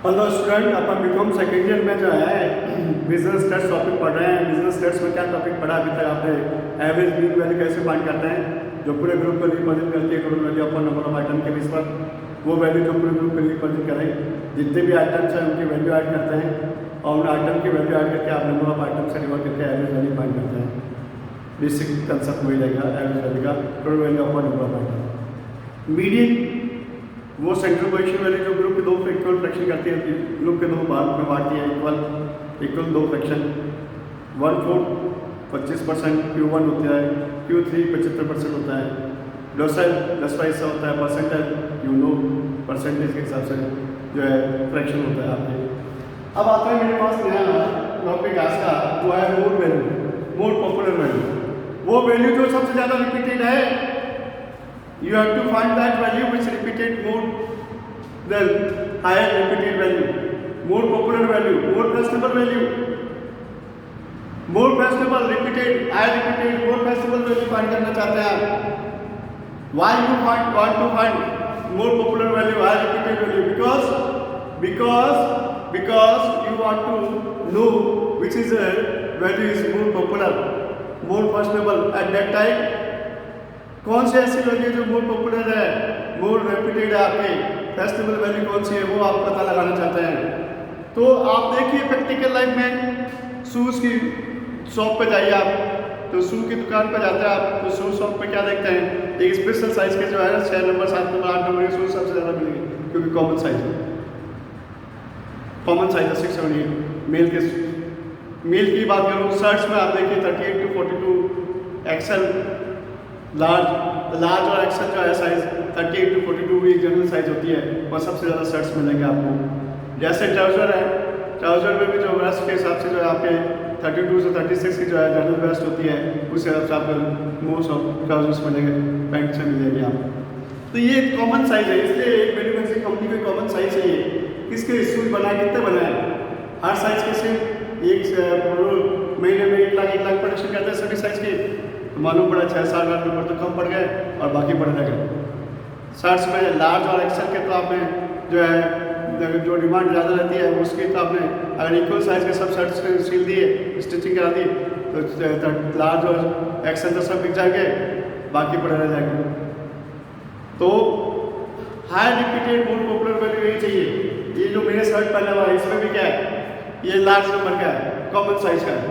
Hello student, अपन BCom second year में जो है बिजनेस स्टड्स टॉपिक पढ़ रहे हैं। बिजनेस स्टड्स में क्या टॉपिक पढ़ा अभी तक आपने? एवरेज मीन वैल्यू कैसे फाइंड करते हैं, जो पूरे ग्रुप को रिप्रेजेंट करती है total value upon number of item के बेस पर। वो वैल्यू जो पूरे ग्रुप को रिप्रेजेंट करें, जितने भी आइटम्स हैं उनकी वैल्यू ऐड करते हैं और उन आइटम की वैल्यू ऐड करके आप नंबर ऑफ आइटम से डिवाइड करके एवरेज वैल्यू फाइंड करते हैं। बेसिक कंसेप्ट वही रहेगा एवरेज वैल्यू का, total value upon number of item. Median वो सेंट्रल पोजीशन वैल्यू जो ग्रुप के दो इक्वल फ्रैक्शन करती है, ग्रुप के दो भाग में बांटती है इक्वल दो फ्रैक्शन। 1/4 25%, Q1 होता है, Q3 75% होता है, डोसाइल 10 हिस्सा होता है, परसेंटेज परसेंटेज के हिसाब से जो है फ्रैक्शन होता है आपके। अब आता है मेरे पास नया टॉपिक आज का, वो है mode value, mode popular value. वो वैल्यू जो सबसे ज़्यादा रिपीटेड है, you have to find that value which repeated more than higher repeated value, more popular value, more fashionable value, more fashionable repeated, higher repeated, more fashionable value find करना चाहते हैं आप। Why you want to find more popular value, higher repeated value? Because you want to know which is a value is more popular, more fashionable at that time। कौन सी ऐसी value जो more popular है, मोर reputed है, आपके festival value कौन सी है, वो आप पता लगाना चाहते हैं। तो आप देखिए प्रैक्टिकल लाइफ में शूज़ की शॉप पे जाइए आप, तो शू की दुकान पे जाते हैं आप, तो शू शॉप पे क्या देखते हैं, एक स्पेशल साइज़ के जो है 6 नंबर 7 नंबर 8 नंबर के शूज़ सबसे ज़्यादा मिलेंगे, क्योंकि कॉमन साइज़ है, कॉमन साइज़ है 6, 7, 8। मेल की बात करूँ, शर्ट्स में आप देखिए 38 to 42 एक्सेल, लार्ज और एक्सेल जो है साइज़ 38 to 42 भी जनरल साइज़ होती है, और सबसे ज़्यादा शर्ट्स मिलेंगे आपको। जैसे ट्राउज़र है, ट्राउज़र में भी जो वेस्ट के हिसाब से जो है आपके 32 से 36 की जो है जनरल वेस्ट होती है, उस हिसाब से आपको मोस्ट ऑफ ट्राउजर्स मिलेंगे, पैंट से मिलेगी आपको। तो ये कॉमन साइज़ है, इसलिए एक मैन्युफैक्चरिंग कंपनी को कॉमन साइज़ चाहिए। किसके शूज़ बनाए, कितने बनाए, हर साइज़ के सिर्फ एक महीने में 1 लाख प्रोडक्शन करते हैं सभी साइज़ के, तो मालूम पड़ा 6-7 लाख नंबर तो कम पड़ गए और बाकी बढ़ गए। शर्ट्स में लार्ज और एक्सेल के तो आपने जो है जो डिमांड ज़्यादा रहती है उसकी, तो आपने अगर इक्वल साइज़ के सब शर्ट्स सिल दिए, स्टिचिंग करा दी, तो लार्ज और एक्सेल तो सब बिक जाएंगे, बाकी पड़े रह जाएंगे। तो high repeated more popular value यही चाहिए। ये जो मेरे शर्ट पहना हुआ है इसमें भी क्या है, ये लार्ज नंबर का है, कॉमन साइज़ का है।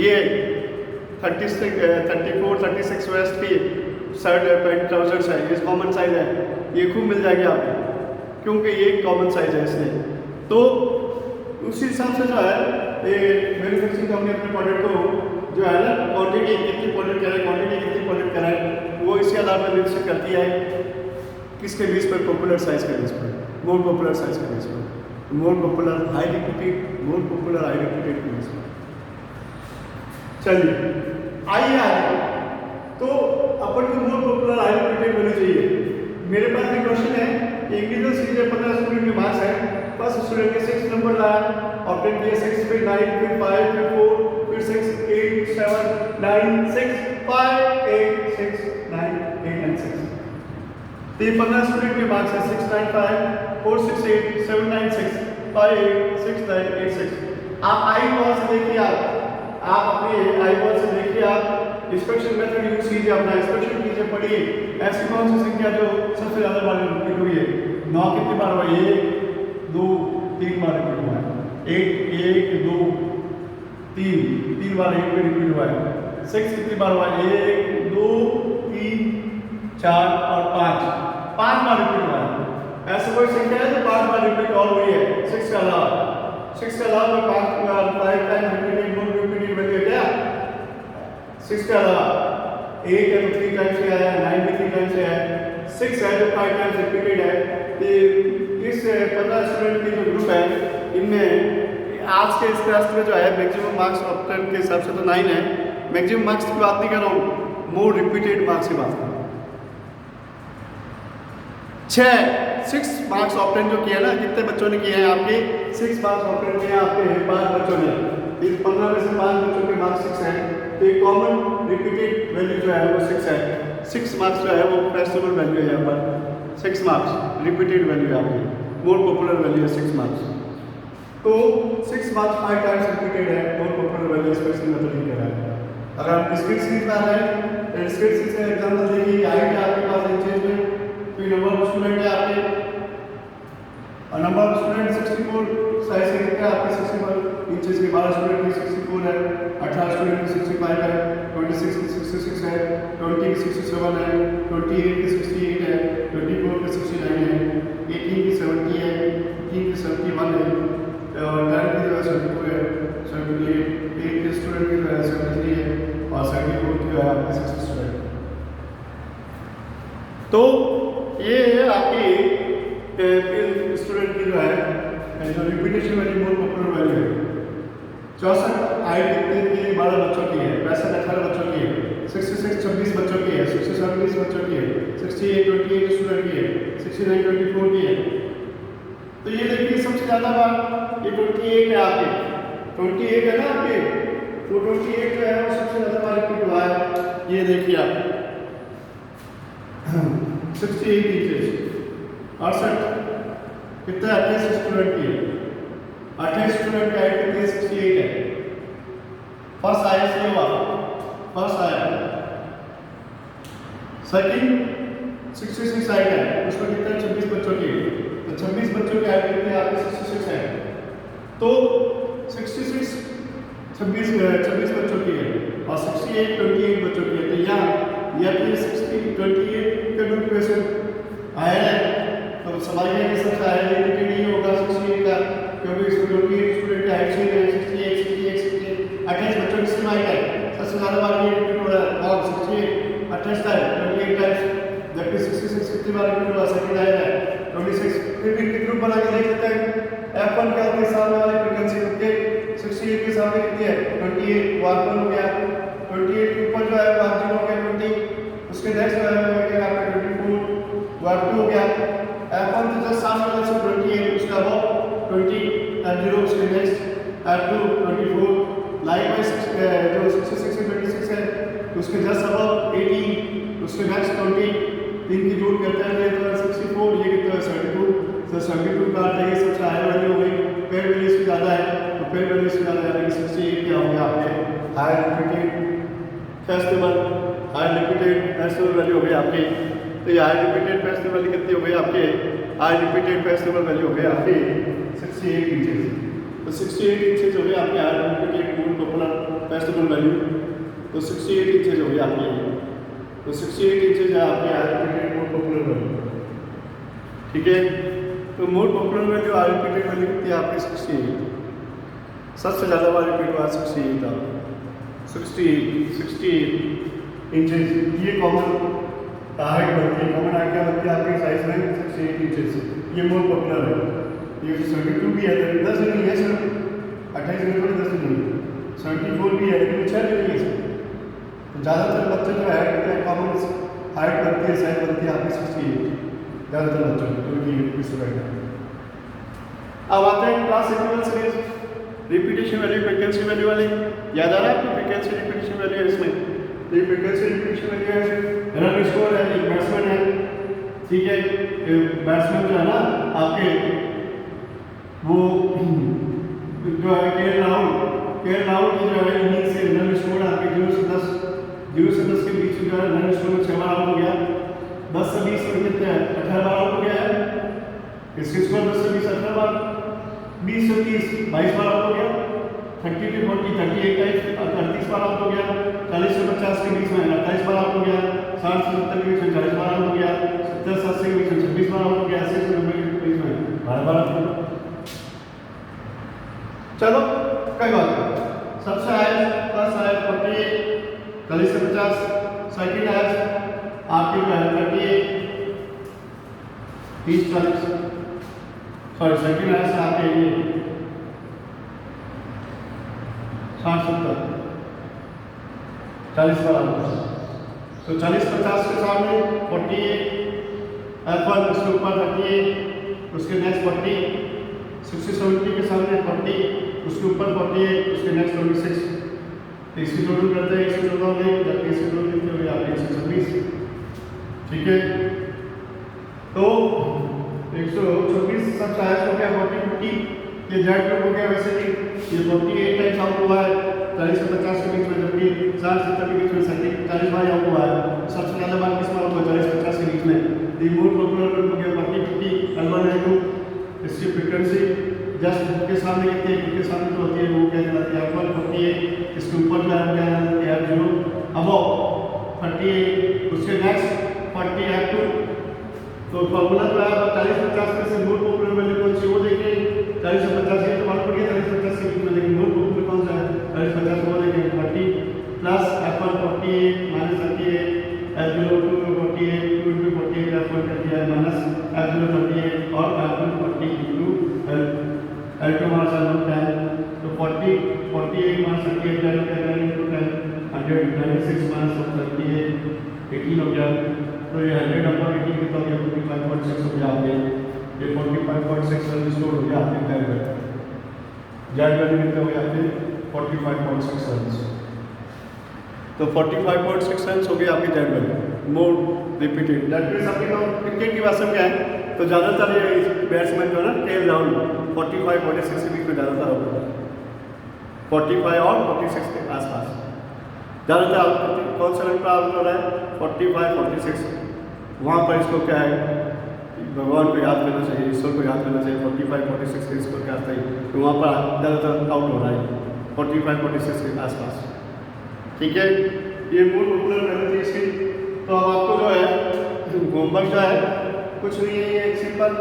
ये 34, 36 वेस्ट की शर्ट पैंट ट्राउजर्स है, ये कॉमन साइज़ है, ये खूब मिल जाएगी आपको, क्योंकि ये कॉमन साइज़ है इसलिए। तो उसी हिसाब से जो है ये मैन्युफैक्चरिंग कंपनी अपने प्रोडक्ट को जो है ना क्वांटिटी कितनी प्रोडक्ट करें, क्वांटिटी कितनी प्रोडक्ट कराएं, वो इसी आधार पर निश्चित करती है, किसके बेस पर, पॉपुलर साइज़ के बेस पर, मोर पॉपुलर साइज़ के बेस पर, more popular high repeated, more popular high repeated के बेस पर। चलिए आइए आगे, तो अपन को मोर पॉपुलर हाई रिपीटेड होनी चाहिए। मेरे पास एक क्वेश्चन है, इंडिविजुअल सीरीज में 15 स्टूडेंट के मार्क्स है, फर्स्ट स्टूडेंट के 6 नंबर लाया, ऑप्टेन किए 6 फिर 9 फिर 5 फिर 4 फिर 6 8 7 9 6 5 8 6 9 8 and 6। तो ये 15 स्टूडेंट के मार्क्स है, 6 9 5 4 6 8 7 9 6 5 8 6 9 8 6। आप आई बॉल से देखिए, आप अपनी आई बॉल से देखिए, आप इंस्पेक्शन मेथड यूज कीजिए, अपना इंस्पेक्शन कीजिए, पढ़िए ऐसी कौन सी संख्या जो सबसे ज़्यादा बार रिपीट हुई है। 9 कितनी बार हुआ, 1 2 3 बार रिपीट हुआ है, 1 2 3 बार 1 में रिपीट हुआ है। 6 कितनी बार हुआ, 1 2 3 4 और 5 बार रिपीट हुआ है। ऐसा कोई संख्या है जो 5 बार रिपीट और हुई है 6 के अलावा, 6 के अलावा 5 time repeated more repeated value है क्या 6 के अलावा? 8 है तो 3 टाइम्स से आया, 9 भी 3 टाइम्स से आया, 6 है जो 5 टाइम्स रिपीटेड है। इस 15 स्टूडेंट की जो ग्रुप है, इनमें आज के इस टेस्ट में जो है मैक्सिमम मार्क्स ऑप्टेन के हिसाब से तो 9 है। मैक्सिमम मार्क्स की बात नहीं कर रहा हूँ, मोर रिपीटेड मार्क्स की बात कर रहा हूँ। 6 मार्क्स ऑप्टेन जो किया ना, कितने बच्चों ने किए हैं आपके 6 मार्क्स ऑप्टेन किए हैं आपके 5 बच्चों ने। इस 15 में से 5 बच्चों के मार्क्स 6 हैं, तो ये कॉमन रिपीटेड वैल्यू जो है वो 6 है। 6 मार्क्स जो है वो फेस्टिवल वैल्यू है यहाँ पर, 6 मार्क्स रिपीटेड वैल्यू है आपकी। मोर पॉपुलर वैल्यू है 6 मार्क्स। तो 6 मार्क्स 5 टाइम्स रिपीटेड है, more popular value special method ही कह रहा है। अगर आप डिस्क्रीट सीरीज में आ रहे हैं तो डिस्क्रीट सीरीज का एग्जांपल देखिए, हाइट है आपके पास इंचेस में, तो नंबर ऑफ स्टूडेंट है आपके, और नंबर ऑफ स्टूडेंट 64, साइज से कितना है आपके 61 इंचेस के, 12 स्टूडेंट की 64 है, 18 स्टूडेंट की 65 है, 26 की 66 है, 20 की 67 है, 28 की 68 है, 24 की 69 है, 18 की 70 है, 18 की 71 है, और 10 की जो है 72 है, 78 के स्टूडेंट की जो है 73 है, और 74 की जो है आपके 60 स्टूडेंट। तो ये है आपकी स्टूडेंट की जो है जो रिपीटेशन वैल्यू मोर पॉपुलर वैल्यू है। 64 हाइट कितने की 12 बच्चों की है, 65 18 बच्चों की है, 66 26 बच्चों की है, 67 20 बच्चों की है, 68 28 स्टूडेंट की है, 69 24 की है। तो ये देखिए सबसे ज़्यादा बार ये 28 है आपके, 28 है ना आपके, तो 28 जो है वो सबसे ज़्यादा बार रिपीट हुआ है। ये देखिए आप 68 इंचेस, 68 कितना 28 स्टूडेंट की है, 28 स्टूडेंट की हाइट कितनी 68 है। फर्स्ट आया से हुआ, फर्स्ट आया, सेकंड 66 हाइट है, उसमें कितना 26 बच्चों की, तो 26 बच्चों की हाइट कितनी आपकी 66 है, तो 66 26 बच्चों की है, और 68 28 बच्चों की है। तो यहाँ या तो 60 28 का रूप क्वेश्चन आया है, तो सवाल ये कि सबसे हाई रिपीटेड नहीं होगा 68 का, क्योंकि इसमें 28 स्टूडेंट की हाइट से 68 28 बच्चों की सेम हाइट है, सबसे ज़्यादा बार ये रिपीट हो रहा है, और 68 28 टाइम 28 टाइम्स, जबकि 66 कितनी बार रिपीट हुआ, सेकंड आया है 26। फिर भी ग्रुप बना के देख सकते हैं, F1 का आपके सामने वाली फ्रीक्वेंसी कितनी है, 68 के सामने कितनी है 28, वो F1 हो गया, 28 के ऊपर जो है वो F0 हो गया 20, उसके नेक्स्ट जो है वो हो गया आपका 24, वो F2 हो गया, F1 तो जस्ट सामने वाला से 28, उसका वो 20 F0, उसके नेक्स्ट F2 24, लाइकवाइज जो 66 से 26 है उसके जस्ट अबव 18, उसके नेक्स्ट 20, तीन की जोड़ करते हैं तो 64, ये कितना है 72, तो 72 का अर्थ है ये सबसे हाई वैल्यू हो गई, पेड वैल्यू से ज़्यादा है, तो पेड वैल्यू से ज़्यादा है, 68 क्या हो गया आपके high repeated festival, high repeated festival value हो गई आपकी। तो ये हाई रिपीटेड फेस्टिवल वैल्यू कितनी हो गई आपके, हाई रिपीटेड फेस्टिवल वैल्यू हो गई आपकी 68 इंचेस। तो 68 इंचेस हो गई आपके high repeated more popular festival value, तो 68 इंचेस हो गई आपकी, तो 68 इंचेस है आपके high repeated more popular value, ठीक है। तो मोर popular value high repeated value कितनी है आपकी 68, सबसे ज़्यादा बार रिपीट हुआ 68 था, 68 इंचेस, ये कॉमन हाइट बनती है, कॉमन हाइट क्या बनती है आपके साइज में 68 इंचेस, ये मोर पॉपुलर है। ये 72 भी है, 10 नहीं है सिर्फ 28 में थोड़ी 10 नहीं है, 74 भी है लेकिन 6 नहीं है इसमें। तो ज़्यादातर बच्चे जो है कॉमन हाइट बनती है, साइज बनती है आपकी 68 ज़्यादातर बच्चों की, जो कि स्टूडेंट है। अब आते हैं class equal series, repetition value frequency value वाले, याद आ रहा है आपको फ्रीक्वेंसी रिपीटेशन वैल्यू है इसमें, तो ये फ्रीक्वेंसी रिपीटेशन वैल्यू है, रन स्कोर है, एक बैट्समैन है, ठीक है, बैट्समैन जो है ना आपके वो जो है केएल राहुल की जो है इनिंग से रन स्कोर आपके 0 से 10 के बीच जो है रन स्कोर में 6 बार आउट हो गया, 10 से 20 में कितने हैं 18 बार आउट हो गया है, इसके स्कोर 10 से 20 18 बार, 20 से 30 22 बार आउट हो गया, 30 से 40 38 38 बार आउट हो गया, 40 से 50 के बीच में 28 बार आउट हो गया, 60 से 70 के बीच में 40 बार आउट हो गया, 70 से 80 के बीच में 26 बार आउट हो गया, 80 से 90 के बीच में 12 बार आउट हो गया। चलो कोई बात नहीं, सबसे हाई फर्स्ट हाई 48, 40 से 50, सेकंड हाई आपके जो है 38 30 40, सॉरी सेकंड हाई से आपके ये 60 70 40 बार आउट, तो 40 50 के सामने 48 F1, उसके ऊपर 38, उसके नेक्स्ट 40, 60 70 के सामने 40, उसके ऊपर 48, उसके नेक्स्ट 26, तो इसकी टोटल करते हैं 114 में, जबकि इसकी टोटल कितनी हो गई आपकी 126, ठीक है। तो 126 सब साइज हो गया 40 50, ये जेड ग्रुप हो गया वैसे भी ये 48 टाइम्स आउट हुआ है 40 से 50 के बीच में, जबकि 60 से 70 के बीच में सेकंड 40 बार आउट हुआ है। सबसे ज़्यादा बार किस बार हुआ 40 50 के बीच में। दी मोर पॉपुलर ग्रुप हो गया 40 50 L1 L2। इसकी फ्रीक्वेंसी जस्ट के सामने कितनी है, के सामने तो होती है वो क्या कहलाती है F1 48, इसके ऊपर क्या कहलाती है F0 अबव 38, उसके नेक्स्ट 40 F2। तो फॉर्मूला जो है 40 50 में से मोर पॉपुलर वैल्यू कौन सी वो देखिए 40 से 50 के तो मालूम पड़ गया 40 50 के बीच में, लेकिन मोर पॉपुलर कौन सा है 40 50 वो देखिए 40 plus F1 48 minus 38 F0 2 48 2 into 48 F1 कर दिया है माइनस F0 38 और F1 40 into L2 minus L1 10 तो 40 48 माइनस 38 10 into 10 196 माइनस 38 18 हो गया। तो ये 100 अपॉन 18 कितना हो गया 45.6 हो गया आपके, ये 45.6 वैल्यू स्टोर हो गया आपके पैर में। जेड वैल्यू कितने हो गया आपके 45.6 रन्स। तो 45.6 रन्स हो गए आपके Z value more repeated. That means आपके तो क्रिकेट की भाषा में क्या है तो ज़्यादातर ये बैट्समैन जो है ना टेल डाउन 45 46 के बीच में ज़्यादातर आउट होता है, 45 और 46 के आसपास ज़्यादातर आउट। कौन सा रन पर आउट हो रहा है 45 46, वहाँ पर इसको क्या है भगवान को याद करना चाहिए, ईश्वर को याद करना चाहिए। 45 46 के इसको क्या चाहिए तो वहाँ पर ज़्यादातर आउट हो रहा है 45 46 के आसपास। ठीक है, ये मूल पॉपुलर वैल्यू थी इसकी। तो अब आपको जो है होमवर्क जो है कुछ नहीं है, ये सिंपल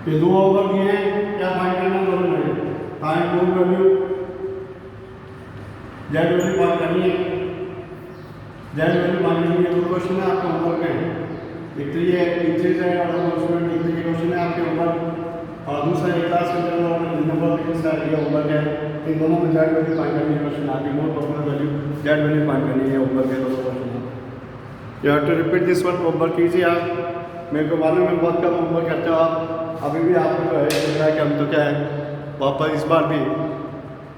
ये दो ओवर दिए हैं, क्या फाइंड करना दोनों में find more value Z value find करनी है, जेड वैल्यू फाइंड करनी है। दो क्वेश्चन है आपका होमवर्क में, एक तो ये इंचेज है और दूसरा डिग्री के क्वेश्चन है आपके होमवर्क, और दूसरा एक क्लास के अंदर नंबर किसका ये होमवर्क है। इन दोनों में जेड वैल्यू फाइंड करनी है क्वेश्चन आपकी more popular value Z value find करनी है होमवर्क है दोनों question. You have to repeat this one, homework कीजिए आप। मेरे को मालूम है बहुत कम होमवर्क करते हो आप, अभी भी आपको जो है लग रहा है कि हम तो क्या है वापस इस बार भी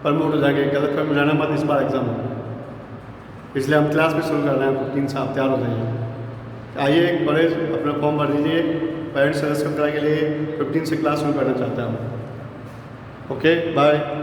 प्रमोट हो जाएंगे, गलत फहमी रहना मत, इस बार एग्जाम होगा, इसलिए हम क्लास भी शुरू कर रहे हैं। 3 से आप तैयार हो जाइए, आइए एक बड़े अपना फॉर्म भर दीजिए। पेरेंट्स सदस्य के लिए 15 से क्लास शुरू करना चाहता हूँ। Okay bye.